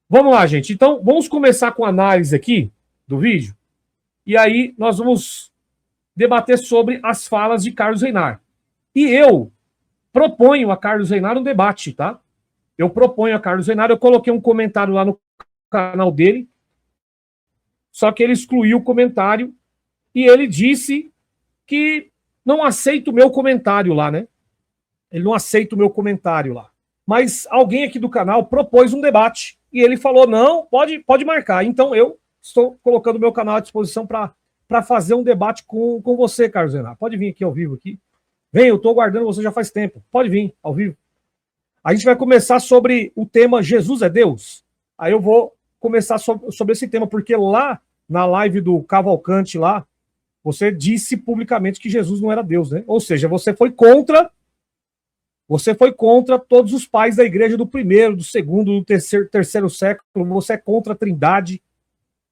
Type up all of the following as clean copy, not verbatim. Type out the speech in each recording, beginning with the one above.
Vamos lá, gente. Então, vamos começar com a análise aqui do vídeo. E aí, nós vamos debater sobre as falas de Carlos Reinart. E eu proponho a Carlos Reinart um debate, tá? Eu proponho a Carlos Reinart, eu coloquei um comentário lá no canal dele, só que ele excluiu o comentário e ele disse que não aceita o meu comentário lá, né? Ele não aceita o meu comentário lá. Mas alguém aqui do canal propôs um debate e ele falou, não, pode marcar. Então eu estou colocando o meu canal à disposição para fazer um debate com você, Carlos Reinart. Pode vir aqui ao vivo aqui. Vem, eu estou aguardando você já faz tempo. Pode vir ao vivo. A gente vai começar sobre o tema Jesus é Deus. Aí eu vou começar sobre esse tema, porque lá na live do Cavalcante lá, você disse publicamente que Jesus não era Deus, né? Ou seja, você foi contra todos os pais da igreja do primeiro, do segundo, do terceiro século, você é contra a Trindade,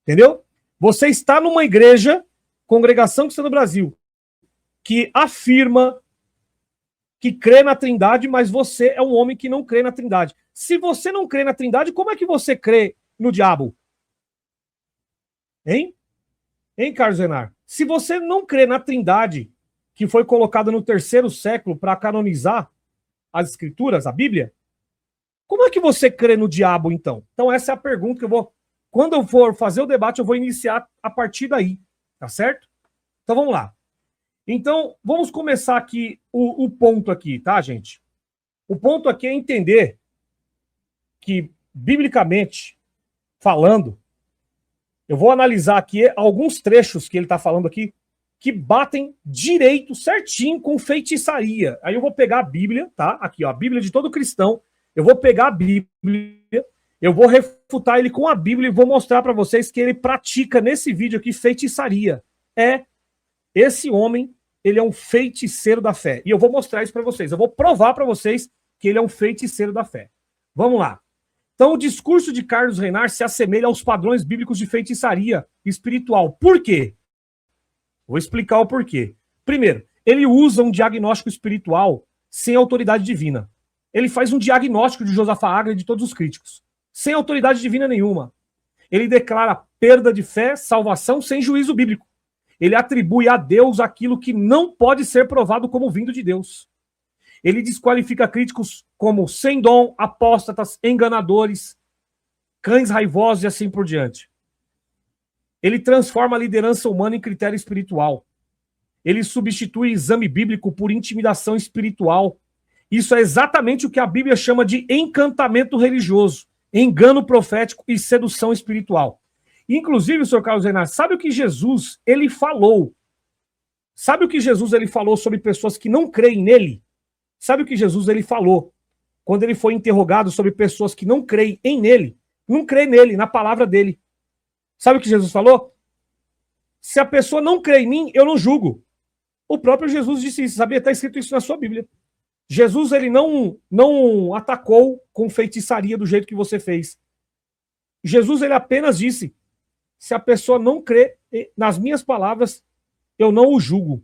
entendeu? Você está numa igreja, Congregação Cristã do Brasil, que afirma que crê na Trindade, mas você é um homem que não crê na Trindade. Se você não crê na Trindade, como é que você crê no diabo? Hein, Carlos Reinart? Se você não crê na Trindade, que foi colocada no terceiro século para canonizar as Escrituras, a Bíblia, como é que você crê no diabo, então? Então essa é a pergunta que eu vou... Quando eu for fazer o debate, eu vou iniciar a partir daí, tá certo? Então vamos lá. Então, vamos começar aqui o ponto aqui, tá, gente? O ponto aqui é entender que, biblicamente falando, eu vou analisar aqui alguns trechos que ele está falando aqui que batem direito, certinho, com feitiçaria. Aí eu vou pegar a Bíblia, tá? Aqui, ó, a Bíblia de todo cristão. Eu vou pegar a Bíblia, eu vou refutar ele com a Bíblia e vou mostrar para vocês que ele pratica nesse vídeo aqui feitiçaria. Esse homem, ele é um feiticeiro da fé. E eu vou mostrar isso para vocês. Eu vou provar para vocês que ele é um feiticeiro da fé. Vamos lá. Então, o discurso de Carlos Reinart se assemelha aos padrões bíblicos de feitiçaria espiritual. Por quê? Vou explicar o porquê. Primeiro, ele usa um diagnóstico espiritual sem autoridade divina. Ele faz um diagnóstico de Josafá Agra e de todos os críticos, sem autoridade divina nenhuma. Ele declara perda de fé, salvação, sem juízo bíblico. Ele atribui a Deus aquilo que não pode ser provado como vindo de Deus. Ele desqualifica críticos como sem dom, apóstatas, enganadores, cães raivosos e assim por diante. Ele transforma a liderança humana em critério espiritual. Ele substitui exame bíblico por intimidação espiritual. Isso é exatamente o que a Bíblia chama de encantamento religioso, engano profético e sedução espiritual. Inclusive, o senhor Carlos Reinart, sabe o que Jesus ele falou? Sabe o que Jesus ele falou sobre pessoas que não creem nele? Sabe o que Jesus ele falou quando ele foi interrogado sobre pessoas que não creem em nele? Não creem nele, na palavra dele. Sabe o que Jesus falou? Se a pessoa não crê em mim, eu não julgo. O próprio Jesus disse isso, sabia? Está escrito isso na sua Bíblia. Jesus ele não atacou com feitiçaria do jeito que você fez. Jesus ele apenas disse: se a pessoa não crê nas minhas palavras, eu não o julgo.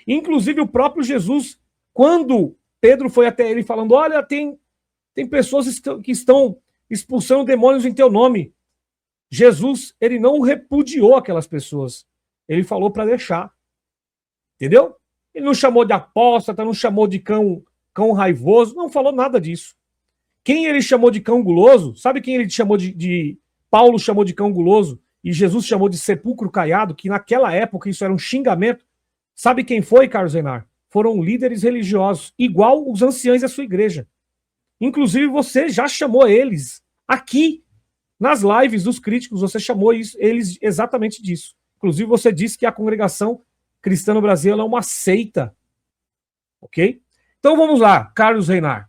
Inclusive, o próprio Jesus, quando Pedro foi até ele falando, olha, tem pessoas que estão expulsando demônios em teu nome. Jesus, ele não repudiou aquelas pessoas. Ele falou para deixar. Entendeu? Ele não chamou de apóstata, não chamou de cão raivoso, não falou nada disso. Quem ele chamou de cão guloso, sabe quem ele chamou Paulo chamou de cão guloso e Jesus chamou de sepulcro caiado, que naquela época isso era um xingamento? Sabe quem foi, Carlos Reinart? Foram líderes religiosos, igual os anciãos da sua igreja. Inclusive, você já chamou eles aqui, nas lives dos críticos, você chamou eles exatamente disso. Inclusive, você disse que a Congregação Cristã no Brasil ela é uma seita. Ok? Então, vamos lá, Carlos Reinart.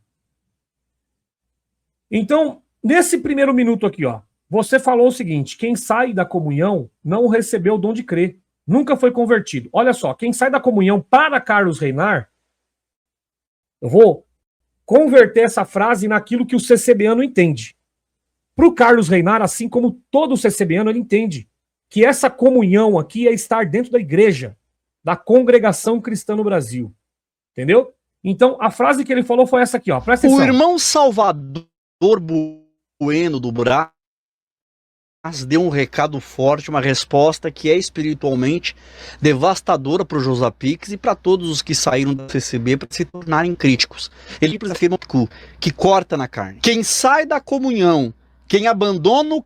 Então, nesse primeiro minuto aqui, ó, você falou o seguinte: quem sai da comunhão não recebeu o dom de crer, nunca foi convertido. Olha só, quem sai da comunhão para Carlos Reinart, eu vou converter essa frase naquilo que o CCBano entende. Para o Carlos Reinart, assim como todo CCBano, ele entende que essa comunhão aqui é estar dentro da igreja, da Congregação Cristã no Brasil. Entendeu? Então, a frase que ele falou foi essa aqui, ó. Presta atenção. O irmão Salvador doendo do braço, deu um recado forte, uma resposta que é espiritualmente devastadora para o Josapix e para todos os que saíram do CCB para se tornarem críticos. Ele afirma que corta na carne. Quem sai da comunhão, quem abandona o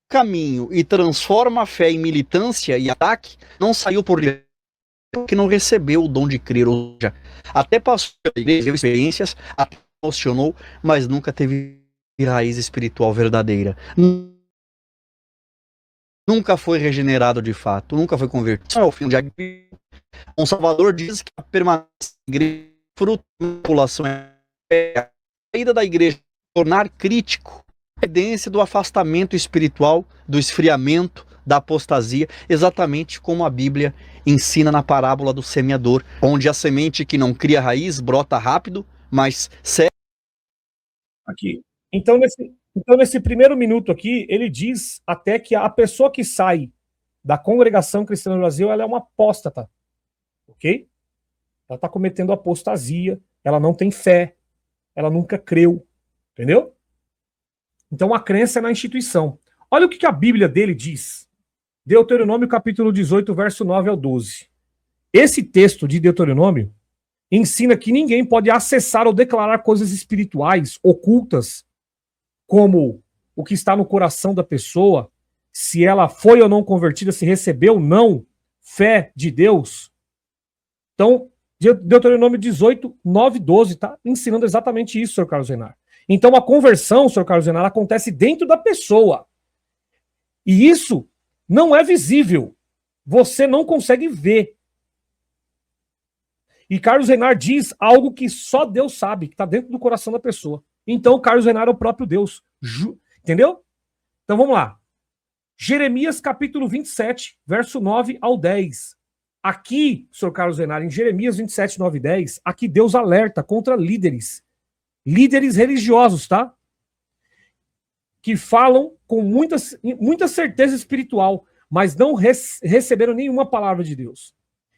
caminho e transforma a fé em militância e ataque, não saiu por que não recebeu o dom de crer, ou seja, até passou a igreja, teve experiências, até emocionou, mas nunca teve raiz espiritual verdadeira. Nunca foi regenerado de fato, nunca foi convertido. É o fim de um Salvador diz que a permanência da igreja, fruto da população, é a saída da igreja, tornar crítico, a evidência do afastamento espiritual, do esfriamento, da apostasia, exatamente como a Bíblia ensina na parábola do semeador, onde a semente que não cria raiz brota rápido, mas aqui. Então, nesse primeiro minuto aqui, ele diz até que a pessoa que sai da congregação cristã no Brasil, ela é uma apóstata, ok? Ela está cometendo apostasia, ela não tem fé, ela nunca creu, entendeu? Então a crença é na instituição. Olha o que a Bíblia dele diz. Deuteronômio capítulo 18, verso 9 ao 12. Esse texto de Deuteronômio ensina que ninguém pode acessar ou declarar coisas espirituais, ocultas, como o que está no coração da pessoa, se ela foi ou não convertida, se recebeu ou não fé de Deus. Então, Deuteronômio 18, 9 e 12 está ensinando exatamente isso, senhor Carlos Renar. Então, a conversão, senhor Carlos Renar, acontece dentro da pessoa. E isso não é visível. Você não consegue ver. E Carlos Renar diz algo que só Deus sabe, que está dentro do coração da pessoa. Então, Carlos Renar é o próprio Deus. Entendeu? Então, vamos lá. Jeremias, capítulo 27, verso 9 ao 10. Aqui, senhor Carlos Renar, em Jeremias 27, 9 e 10, aqui Deus alerta contra líderes religiosos, tá? Que falam com muita certeza espiritual, mas não receberam nenhuma palavra de Deus.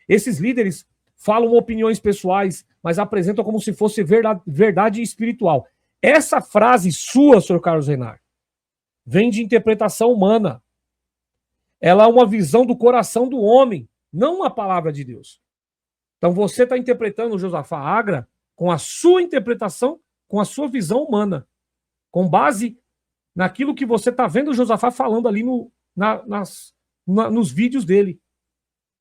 Esses líderes falam opiniões pessoais, mas apresentam como se fosse verdade espiritual. Essa frase sua, senhor Carlos Renar, vem de interpretação humana. Ela é uma visão do coração do homem, não uma palavra de Deus. Então você está interpretando o Josafá Agra com a sua interpretação, com a sua visão humana, com base naquilo que você está vendo o Josafá falando ali nos vídeos dele.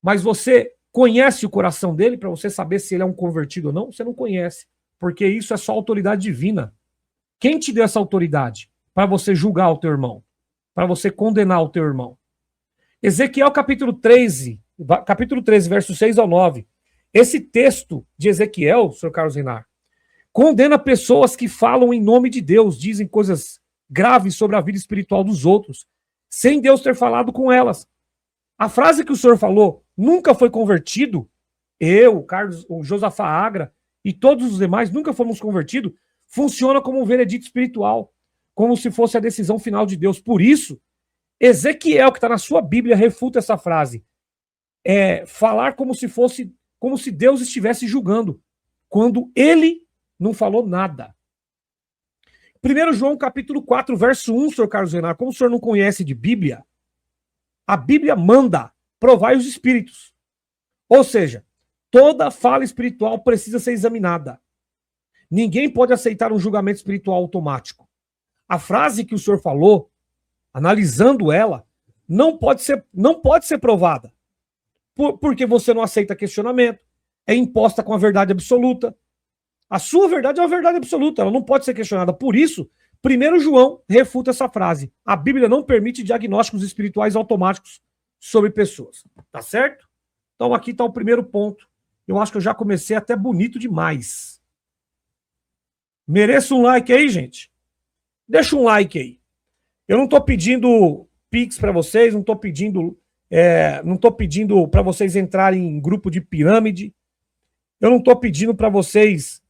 Mas você conhece o coração dele para você saber se ele é um convertido ou não? Você não conhece, porque isso é só autoridade divina. Quem te deu essa autoridade para você julgar o teu irmão? Para você condenar o teu irmão? Ezequiel capítulo 13, versos 6 ao 9. Esse texto de Ezequiel, senhor Carlos Renar, condena pessoas que falam em nome de Deus, dizem coisas graves sobre a vida espiritual dos outros, sem Deus ter falado com elas. A frase que o senhor falou, nunca foi convertido, eu, Carlos, o Josafá Agra e todos os demais nunca fomos convertidos, funciona como um veredito espiritual, como se fosse a decisão final de Deus. Por isso, Ezequiel, que está na sua Bíblia, refuta essa frase. Falar como se Deus estivesse julgando, quando ele não falou nada. 1 João capítulo 4, verso 1, senhor Carlos Renar, como o senhor não conhece de Bíblia, a Bíblia manda provar os espíritos. Ou seja, toda fala espiritual precisa ser examinada. Ninguém pode aceitar um julgamento espiritual automático. A frase que o senhor falou, analisando ela, não pode ser provada. Porque você não aceita questionamento, é imposta com a verdade absoluta. A sua verdade é uma verdade absoluta, ela não pode ser questionada. Por isso, 1 João refuta essa frase. A Bíblia não permite diagnósticos espirituais automáticos sobre pessoas. Tá certo? Então aqui está o primeiro ponto. Eu acho que eu já comecei até bonito demais. Mereço um like aí, gente? Deixa um like aí. Eu não estou pedindo Pix para vocês, não estou pedindo para vocês entrarem em grupo de pirâmide. Eu não estou pedindo para vocês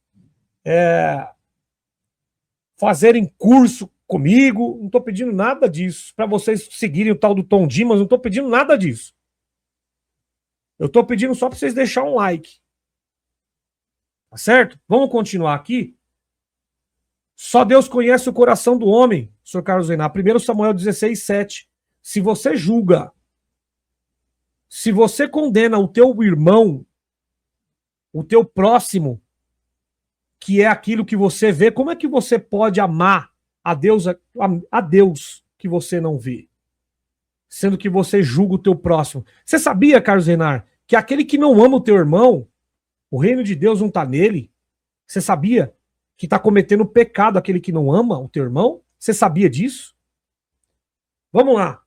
fazerem curso comigo. Não estou pedindo nada disso. Para vocês seguirem o tal do Tom Dimas, não estou pedindo nada disso. Eu estou pedindo só para vocês deixarem um like. Tá certo? Vamos continuar aqui. Só Deus conhece o coração do homem. senhor Carlos Renar, 1 Samuel 16, 7. Se você julga, se você condena o teu irmão, o teu próximo, que é aquilo que você vê, como é que você pode amar a Deus que você não vê? Sendo que você julga o teu próximo. Você sabia, Carlos Renar, que aquele que não ama o teu irmão, o reino de Deus não está nele? Você sabia que está cometendo pecado aquele que não ama o teu irmão? Você sabia disso? Vamos lá.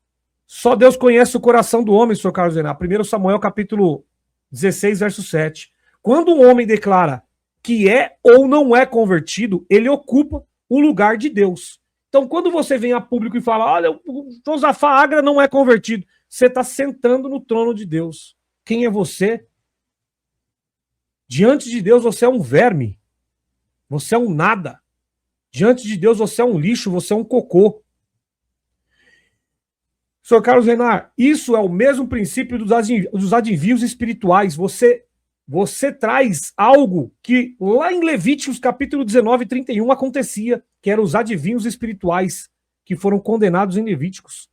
Só Deus conhece o coração do homem, senhor Carlos Renar. 1 Samuel capítulo 16, verso 7. Quando um homem declara que é ou não é convertido, ele ocupa o lugar de Deus. Então, quando você vem a público e fala, olha, o Josafá Agra não é convertido, você está sentando no trono de Deus. Quem é você? Diante de Deus, você é um verme. Você é um nada. Diante de Deus, você é um lixo, você é um cocô. Senhor Carlos Renar, isso é o mesmo princípio dos adivinhos espirituais. Você traz algo que lá em Levíticos capítulo 19, 31 acontecia, que eram os adivinhos espirituais que foram condenados em Levíticos.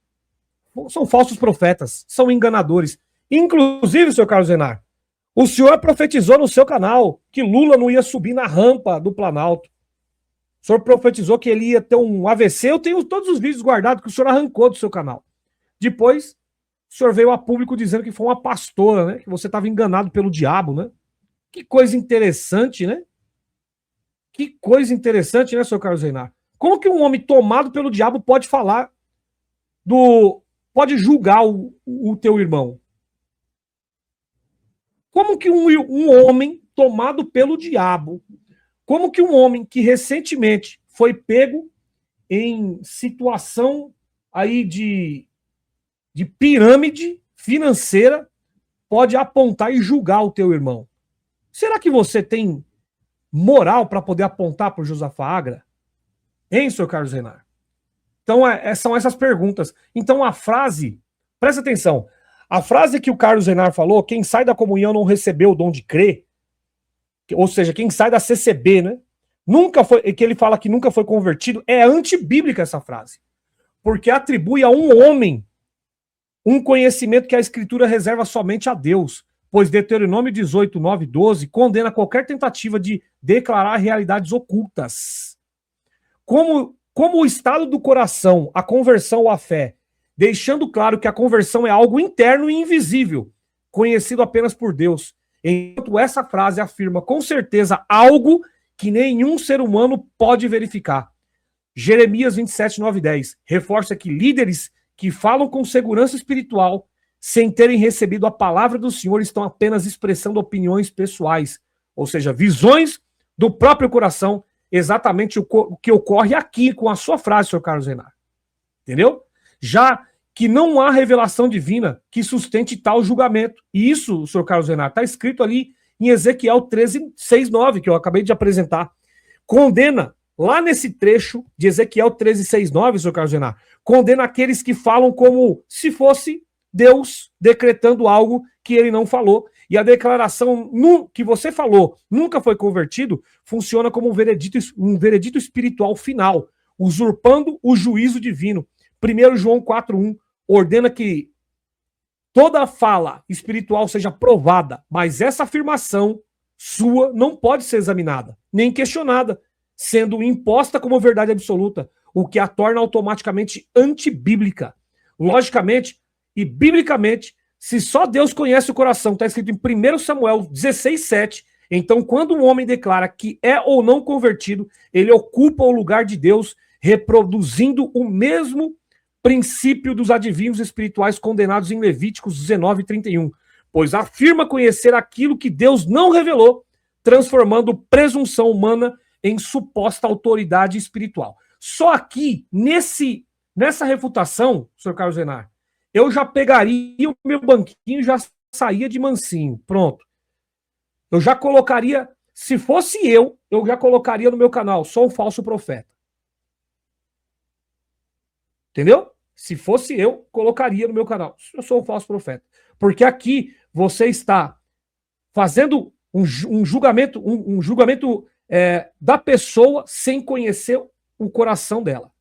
São falsos profetas, são enganadores. Inclusive, senhor Carlos Renar, o senhor profetizou no seu canal que Lula não ia subir na rampa do Planalto. O senhor profetizou que ele ia ter um AVC. Eu tenho todos os vídeos guardados que o senhor arrancou do seu canal. Depois, o senhor veio a público dizendo que foi uma pastora, né? Que você estava enganado pelo diabo, né? Que coisa interessante, né? Que coisa interessante, né, senhor Carlos Renar? Como que um homem tomado pelo diabo pode falar pode julgar o teu irmão? Como que um homem tomado pelo diabo, como que um homem que recentemente foi pego em situação aí de pirâmide financeira pode apontar e julgar o teu irmão? Será que você tem moral para poder apontar para o Josafá Agra? Hein, senhor Carlos Renar? Então, são essas perguntas. Então, a frase, presta atenção, a frase que o Carlos Renar falou, quem sai da comunhão não recebeu o dom de crer, ou seja, quem sai da CCB, né? Nunca foi, que ele fala que nunca foi convertido, é antibíblica essa frase. Porque atribui a um homem um conhecimento que a Escritura reserva somente a Deus, pois Deuteronômio 18, 9 e 12 condena qualquer tentativa de declarar realidades ocultas. Como o estado do coração, a conversão ou a fé, deixando claro que a conversão é algo interno e invisível, conhecido apenas por Deus, enquanto essa frase afirma com certeza algo que nenhum ser humano pode verificar. Jeremias 27, 9 e 10 reforça que líderes que falam com segurança espiritual, sem terem recebido a palavra do Senhor, estão apenas expressando opiniões pessoais, ou seja, visões do próprio coração, exatamente o que ocorre aqui com a sua frase, senhor Carlos Renar. Entendeu? Já que não há revelação divina que sustente tal julgamento. E isso, senhor Carlos Renar, está escrito ali em Ezequiel 13, 6, 9, que eu acabei de apresentar. Condena, lá nesse trecho de Ezequiel 13, 6, 9, senhor Carlos Renar, condena aqueles que falam como se fosse Deus decretando algo que ele não falou. E a declaração que você falou nunca foi convertido funciona como um veredito espiritual final, usurpando o juízo divino. 1 João 4,1 ordena que toda fala espiritual seja provada, mas essa afirmação sua não pode ser examinada, nem questionada, sendo imposta como verdade absoluta, o que a torna automaticamente antibíblica. Logicamente e biblicamente, se só Deus conhece o coração, está escrito em 1 Samuel 16, 7, então quando um homem declara que é ou não convertido, ele ocupa o lugar de Deus, reproduzindo o mesmo princípio dos adivinhos espirituais condenados em Levíticos 19, 31, pois afirma conhecer aquilo que Deus não revelou, transformando presunção humana em suposta autoridade espiritual. Só aqui, nessa refutação, senhor Carlos Renar, eu já pegaria o meu banquinho e já saía de mansinho. Pronto. Eu já colocaria, se fosse eu já colocaria no meu canal, sou um falso profeta. Entendeu? Se fosse eu, colocaria no meu canal, eu sou um falso profeta. Porque aqui você está fazendo um julgamento, da pessoa sem conhecer o coração dela.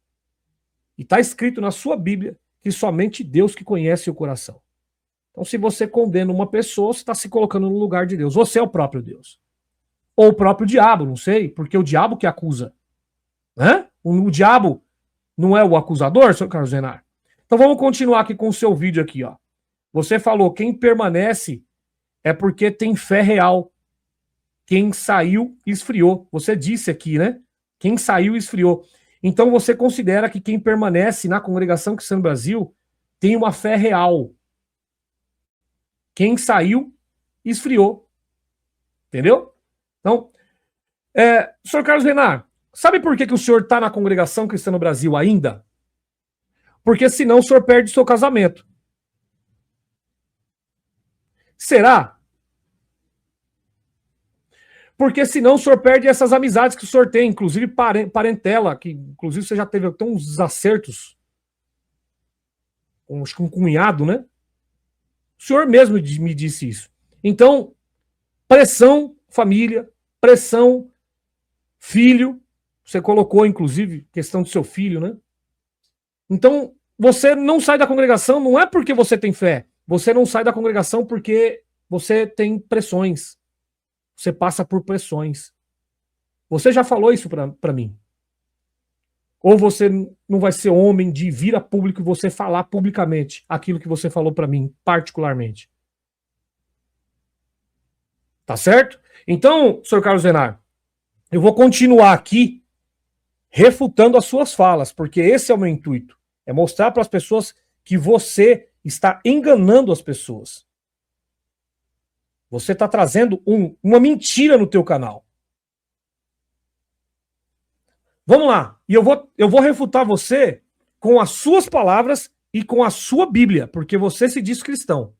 E está escrito na sua Bíblia que somente Deus que conhece o coração. Então, se você condena uma pessoa, você está se colocando no lugar de Deus. Você é o próprio Deus. Ou o próprio diabo, não sei, porque é o diabo que acusa. Né? O diabo não é o acusador, senhor Carlos Renar? Então vamos continuar aqui com o seu vídeo aqui, ó. Você falou, quem permanece é porque tem fé real. Quem saiu, esfriou. Você disse aqui, né? Quem saiu, esfriou. Então você considera que quem permanece na Congregação Cristã no Brasil tem uma fé real. Quem saiu, esfriou. Entendeu? Então, senhor Carlos Renar, sabe por que o senhor está na Congregação Cristã no Brasil ainda? Porque senão o senhor perde seu casamento. Será? Porque senão o senhor perde essas amizades que o senhor tem, inclusive parentela, que inclusive você já teve até uns acertos com um cunhado, né? O senhor mesmo me disse isso. Então, pressão, família, pressão, filho. Você colocou, inclusive, questão do seu filho, né? Então, você não sai da congregação não é porque você tem fé. Você não sai da congregação porque você tem pressões. Você passa por pressões. Você já falou isso para mim. Ou você não vai ser homem de vir a público e você falar publicamente aquilo que você falou para mim, particularmente. Tá certo? Então, senhor Carlos Renar, eu vou continuar aqui refutando as suas falas, porque esse é o meu intuito. É mostrar para as pessoas que você está enganando as pessoas. Você está trazendo uma mentira no teu canal. Vamos lá. E eu vou refutar você com as suas palavras e com a sua Bíblia, porque você se diz cristão.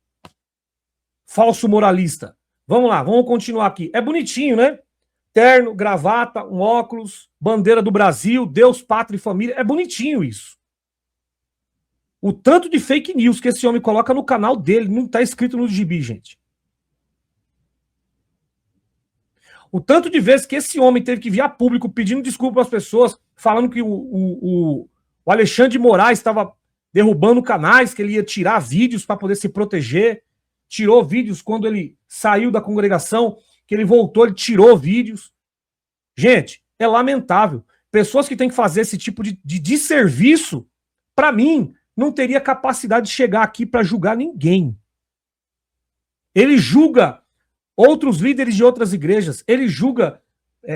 Falso moralista. Vamos lá, vamos continuar aqui. É bonitinho, né? Terno, gravata, um óculos, bandeira do Brasil, Deus, pátria e família. É bonitinho isso. O tanto de fake news que esse homem coloca no canal dele não está escrito no gibi, gente. O tanto de vezes que esse homem teve que vir a público pedindo desculpa às pessoas, falando que o Alexandre de Moraes estava derrubando canais, que ele ia tirar vídeos para poder se proteger. Tirou vídeos quando ele saiu da congregação, que ele voltou, ele tirou vídeos. Gente, é lamentável. Pessoas que têm que fazer esse tipo de desserviço, para mim, não teria capacidade de chegar aqui para julgar ninguém. Ele julga outros líderes de outras igrejas, ele julga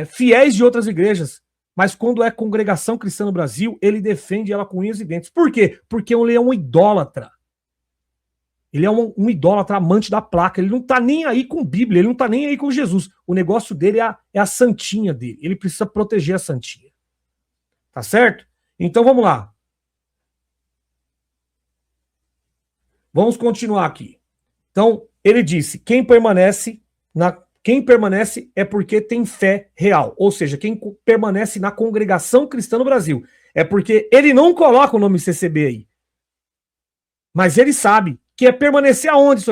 fiéis de outras igrejas, mas quando é Congregação Cristã no Brasil, ele defende ela com unhas e dentes. Por quê? Porque ele é um idólatra. Ele é um idólatra amante da placa, ele não tá nem aí com Bíblia, ele não tá nem aí com Jesus. O negócio dele é a santinha dele, ele precisa proteger a santinha. Tá certo? Então vamos lá. Vamos continuar aqui. Então, ele disse, quem permanece é porque tem fé real. Ou seja, quem permanece na Congregação Cristã no Brasil é porque ele não coloca o nome CCB aí. Mas ele sabe que é permanecer aonde,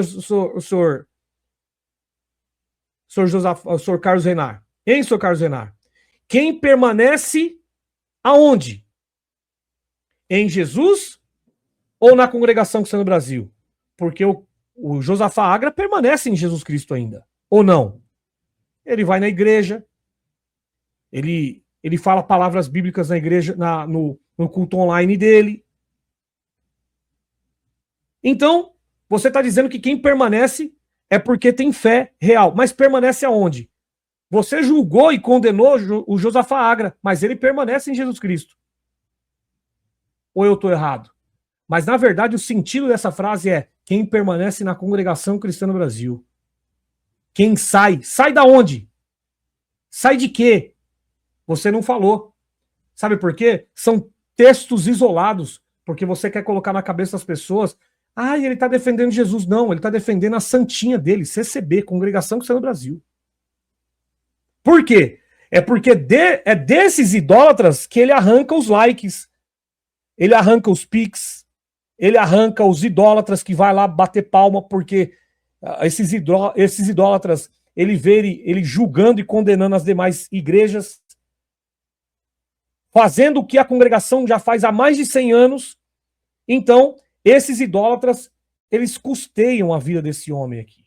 senhor Carlos Renar? Hein, senhor Carlos Renar? Quem permanece aonde? Em Jesus ou na Congregação Cristã no Brasil? Porque o Josafá Agra permanece em Jesus Cristo ainda. Ou não? Ele vai na igreja, ele fala palavras bíblicas na igreja, no culto online dele. Então, você está dizendo que quem permanece é porque tem fé real. Mas permanece aonde? Você julgou e condenou o Josafá Agra, mas ele permanece em Jesus Cristo. Ou eu estou errado? Mas, na verdade, o sentido dessa frase é quem permanece na Congregação Cristã no Brasil. Quem sai? Sai da onde? Sai de quê? Você não falou. Sabe por quê? São textos isolados, porque você quer colocar na cabeça das pessoas, ele está defendendo Jesus. Não, ele está defendendo a santinha dele, CCB, Congregação Cristã no Brasil. Por quê? É porque é desses idólatras que ele arranca os likes, ele arranca os pics, ele arranca os idólatras que vai lá bater palma, porque esses idólatras, ele vê ele julgando e condenando as demais igrejas, fazendo o que a congregação já faz há mais de 100 anos, então esses idólatras, eles custeiam a vida desse homem aqui.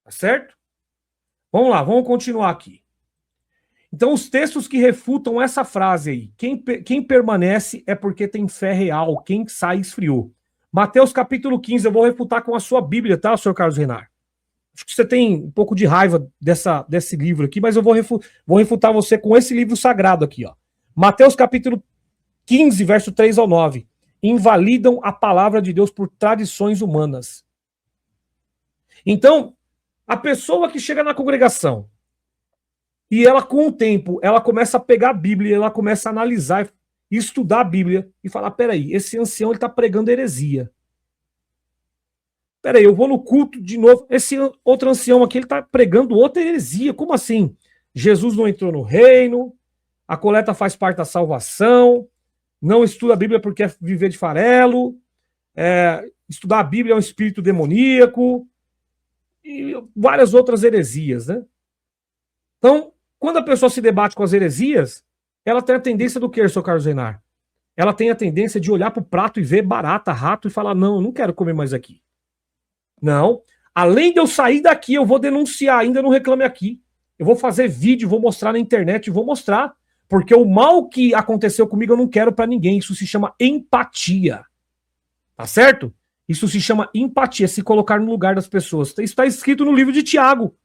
Tá certo? Vamos lá, vamos continuar aqui. Então, os textos que refutam essa frase aí, quem permanece é porque tem fé real, quem sai esfriou. Mateus capítulo 15, eu vou refutar com a sua Bíblia, tá, senhor Carlos Renar? Acho que você tem um pouco de raiva desse livro aqui, mas eu vou refutar você com esse livro sagrado aqui, ó. Mateus capítulo 15, verso 3 ao 9. Invalidam a palavra de Deus por tradições humanas. Então, a pessoa que chega na congregação e ela, com o tempo, ela começa a pegar a Bíblia, ela começa a analisar e estudar a Bíblia e falar, peraí, esse ancião ele está pregando heresia. Peraí, eu vou no culto de novo, esse outro ancião aqui ele está pregando outra heresia. Como assim? Jesus não entrou no reino, a coleta faz parte da salvação, não estuda a Bíblia porque é viver de farelo, estudar a Bíblia é um espírito demoníaco, e várias outras heresias, né? Então, quando a pessoa se debate com as heresias, ela tem a tendência do quê, seu Carlos Renar? Ela tem a tendência de olhar para o prato e ver barata, rato e falar, não, eu não quero comer mais aqui. Não, além de eu sair daqui, eu vou denunciar, ainda não reclame aqui. Eu vou fazer vídeo, vou mostrar na internet, vou mostrar, porque o mal que aconteceu comigo eu não quero para ninguém. Isso se chama empatia. Tá certo? Isso se chama empatia, se colocar no lugar das pessoas. Isso está escrito no livro de Tiago.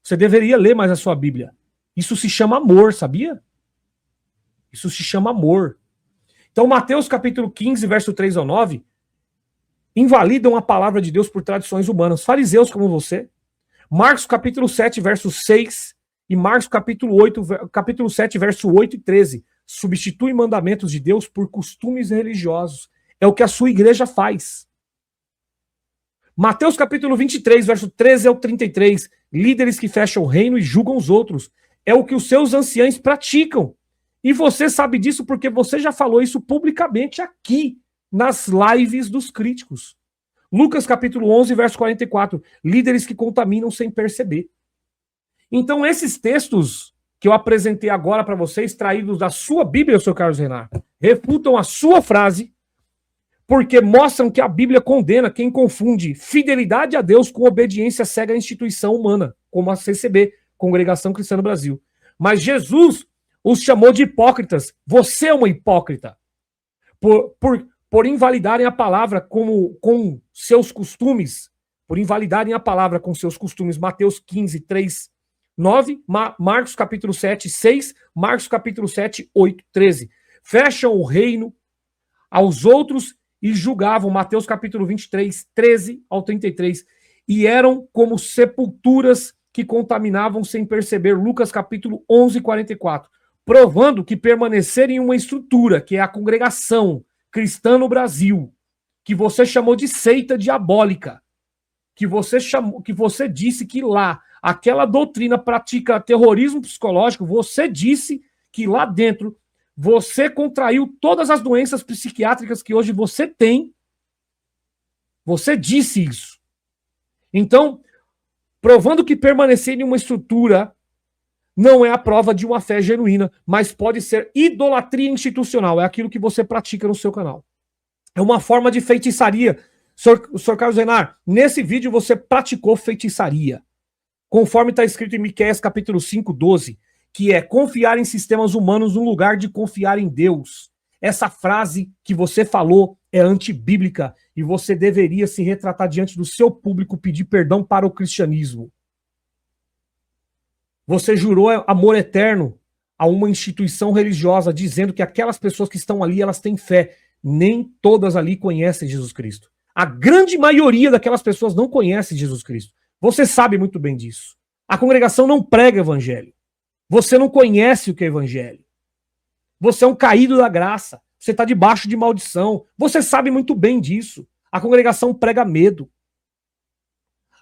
Você deveria ler mais a sua Bíblia. Isso se chama amor, sabia? Isso se chama amor. Então, Mateus capítulo 15, verso 3 ao 9, invalidam a palavra de Deus por tradições humanas. Fariseus como você. Marcos capítulo 7, verso 6 e Marcos capítulo 7, verso 8 e 13. Substitui mandamentos de Deus por costumes religiosos. É o que a sua igreja faz. Mateus capítulo 23, verso 13 ao 33. Líderes que fecham o reino e julgam os outros. É o que os seus anciãos praticam. E você sabe disso porque você já falou isso publicamente aqui, nas lives dos críticos. Lucas capítulo 11, verso 44. Líderes que contaminam sem perceber. Então esses textos que eu apresentei agora para vocês, extraídos da sua Bíblia, seu Carlos Renato, refutam a sua frase, porque mostram que a Bíblia condena quem confunde fidelidade a Deus com obediência cega à instituição humana, como a CCB, Congregação Cristã no Brasil. Mas Jesus os chamou de hipócritas. Você é uma hipócrita. Por invalidarem a palavra com seus costumes, por invalidarem a palavra com seus costumes. Mateus 15, 3, 9, Marcos capítulo 7, 6, Marcos capítulo 7, 8, 13. Fecham o reino aos outros e julgavam, Mateus capítulo 23, 13 ao 33, e eram como sepulturas que contaminavam sem perceber, Lucas capítulo 11, 44, provando que permanecer em uma estrutura, que é a congregação cristã no Brasil, que você chamou de seita diabólica, que você disse que lá, aquela doutrina pratica terrorismo psicológico, você disse que lá dentro você contraiu todas as doenças psiquiátricas que hoje você tem. Você disse isso. Então, provando que permanecer em uma estrutura não é a prova de uma fé genuína, mas pode ser idolatria institucional. É aquilo que você pratica no seu canal. É uma forma de feitiçaria. Sr. Carlos Renar, nesse vídeo você praticou feitiçaria. Conforme está escrito em Miqueias capítulo 5, 12. Que é confiar em sistemas humanos no lugar de confiar em Deus. Essa frase que você falou é antibíblica e você deveria se retratar diante do seu público, pedir perdão para o cristianismo. Você jurou amor eterno a uma instituição religiosa, dizendo que aquelas pessoas que estão ali, elas têm fé. Nem todas ali conhecem Jesus Cristo. A grande maioria daquelas pessoas não conhece Jesus Cristo. Você sabe muito bem disso. A congregação não prega evangelho. Você não conhece o que é evangelho. Você é um caído da graça. Você está debaixo de maldição. Você sabe muito bem disso. A congregação prega medo.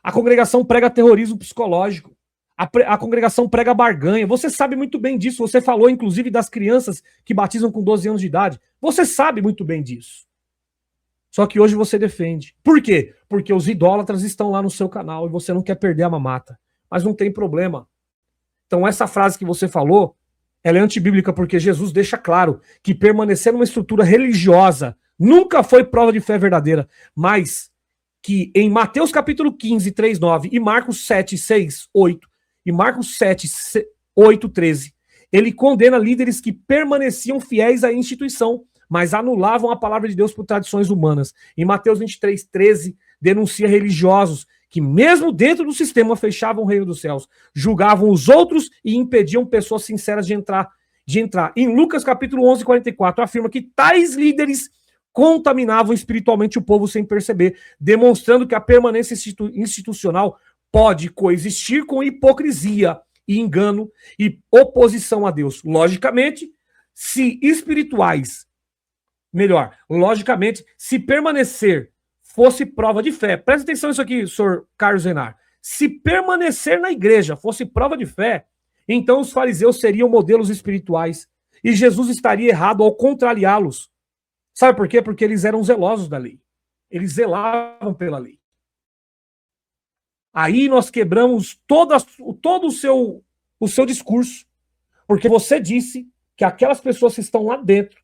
A congregação prega terrorismo psicológico. A congregação prega barganha. Você sabe muito bem disso. Você falou, inclusive, das crianças que batizam com 12 anos de idade. Você sabe muito bem disso. Só que hoje você defende. Por quê? Porque os idólatras estão lá no seu canal e você não quer perder a mamata. Mas não tem problema. Então essa frase que você falou Ela é antibíblica porque Jesus deixa claro que permanecer numa estrutura religiosa nunca foi prova de fé verdadeira, mas que em Mateus capítulo 15, 3, 9 e Marcos 7, 6, 8 e Marcos 7, 8, 13, ele condena líderes que permaneciam fiéis à instituição, mas anulavam a palavra de Deus por tradições humanas. Em Mateus 23, 13, denuncia religiosos que mesmo dentro do sistema fechavam o reino dos céus, julgavam os outros e impediam pessoas sinceras de entrar. Em Lucas capítulo 11, 44, afirma que tais líderes contaminavam espiritualmente o povo sem perceber, demonstrando que a permanência institucional pode coexistir com hipocrisia e engano e oposição a Deus. Logicamente, se permanecer fosse prova de fé. Presta atenção nisso aqui, senhor Carlos Renar. Se permanecer na igreja fosse prova de fé, então os fariseus seriam modelos espirituais e Jesus estaria errado ao contrariá-los. Sabe por quê? Porque eles eram zelosos da lei. Eles zelavam pela lei. Aí nós quebramos todo o seu discurso, porque você disse que aquelas pessoas que estão lá dentro,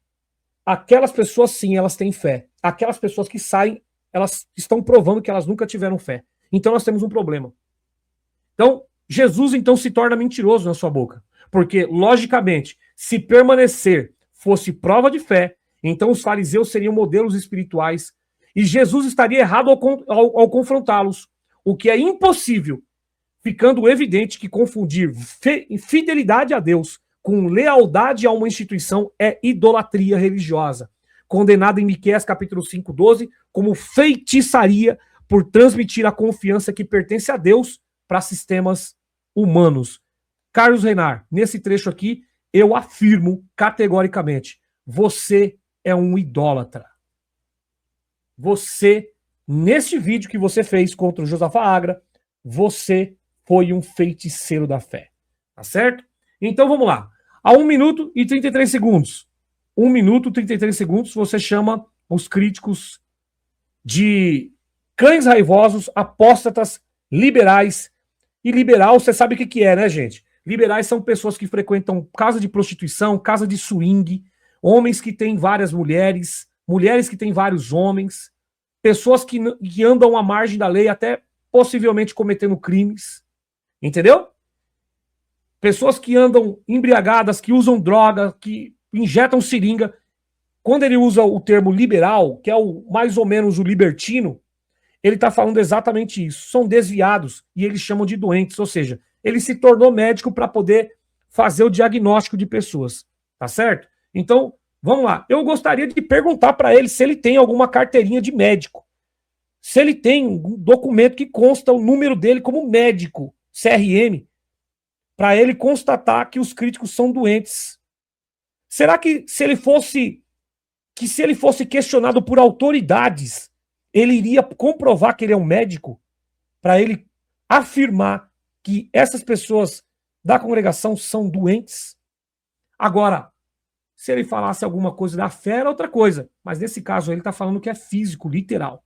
aquelas pessoas sim, elas têm fé. Aquelas pessoas que saem, elas estão provando que elas nunca tiveram fé. Então nós temos um problema. Então, Jesus então se torna mentiroso na sua boca. Porque, logicamente, se permanecer fosse prova de fé, então os fariseus seriam modelos espirituais e Jesus estaria errado ao confrontá-los. O que é impossível, ficando evidente que confundir fidelidade a Deus com lealdade a uma instituição é idolatria religiosa, condenada em Miqueias capítulo 5, 12, como feitiçaria por transmitir a confiança que pertence a Deus para sistemas humanos. Carlos Renar, nesse trecho aqui, eu afirmo categoricamente, você é um idólatra. Você, neste vídeo que você fez contra o Josafá Agra, você foi um feiticeiro da fé. Tá certo? Então vamos lá. A 1 minuto e 33 segundos. 1 minuto e 33 segundos, você chama os críticos de cães raivosos, apóstatas, liberais. E liberal, você sabe o que é, né, gente? Liberais são pessoas que frequentam casa de prostituição, casa de swing, homens que têm várias mulheres, mulheres que têm vários homens, pessoas que andam à margem da lei, até possivelmente cometendo crimes. Entendeu? Pessoas que andam embriagadas, que usam droga, que injetam seringa. Quando ele usa o termo liberal, que é mais ou menos o libertino, ele está falando exatamente isso. São desviados e eles chamam de doentes, ou seja, ele se tornou médico para poder fazer o diagnóstico de pessoas. Tá certo? Então, vamos lá. Eu gostaria de perguntar para ele se ele tem alguma carteirinha de médico. Se ele tem um documento que consta o número dele como médico, CRM, para ele constatar que os críticos são doentes. Será que se ele fosse questionado por autoridades, ele iria comprovar que ele é um médico para ele afirmar que essas pessoas da congregação são doentes? Agora, se ele falasse alguma coisa da fé, era outra coisa. Mas nesse caso, ele está falando que é físico, literal.